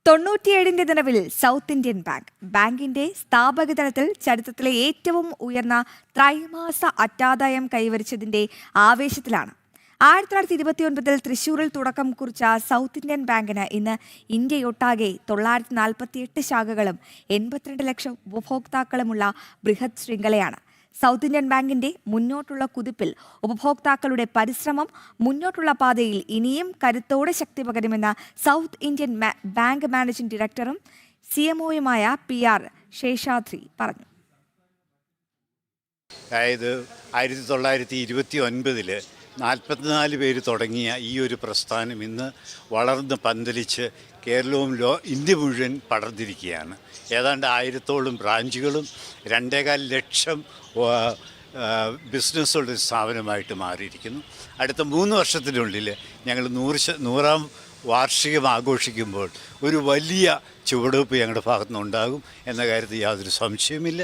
തൊണ്ണൂറ്റിയേഴിന്റെ നിലവിൽ south Indian ബാങ്കിന്റെ സ്ഥാപക തലത്തിൽ ചരിത്രത്തിലെ ഏറ്റവും ഉയർന്ന ത്രൈമാസ അറ്റാദായം കൈവരിച്ചതിന്റെ ആവേശത്തിലാണ്. 1929 തൃശൂരിൽ തുടക്കം കുറിച്ച സൗത്ത് ഇന്ത്യൻ ബാങ്കിന് ഇന്ന് ഇന്ത്യയൊട്ടാകെ 948 ശാഖകളും 82 ലക്ഷം ഉപഭോക്താക്കളുമുള്ള ബൃഹത് ശൃംഖലയാണ്. സൗത്ത് ഇന്ത്യൻ ബാങ്കിന്റെ മുന്നോട്ടുള്ള കുതിപ്പിൽ ഉപഭോക്താക്കളുടെ പരിശ്രമം മുന്നോട്ടുള്ള പാതയിൽ ഇനിയും കരുത്തോടെ ശക്തി പകരുമെന്ന് സൗത്ത് ഇന്ത്യൻ ബാങ്ക് മാനേജിംഗ് ഡയറക്ടറും CMOയുമായ PR ശേഷാദ്രി പറഞ്ഞു. അതായത് 1929 44 പേര് തുടങ്ങിയ ഈ ഒരു പ്രസ്ഥാനം ഇന്ന് വളർന്ന് പന്തലിച്ച് കേരളവും ഇന്ത്യ മുഴുവൻ പടർന്നിരിക്കുകയാണ്. ഏതാണ്ട് 1000-ഓളം ബ്രാഞ്ചുകളും 2.25 ലക്ഷം ബിസിനസ്സുള്ള ഒരു സ്ഥാപനമായിട്ട് മാറിയിരിക്കുന്നു. അടുത്ത 3 വർഷത്തിനുള്ളിൽ ഞങ്ങൾ 100ാം വാർഷികം ആഘോഷിക്കുമ്പോൾ ഒരു വലിയ ചുവടുവെപ്പ് ഞങ്ങളുടെ ഭാഗത്തുനിന്നുണ്ടാകും എന്ന കാര്യത്തിൽ യാതൊരു സംശയവുമില്ല.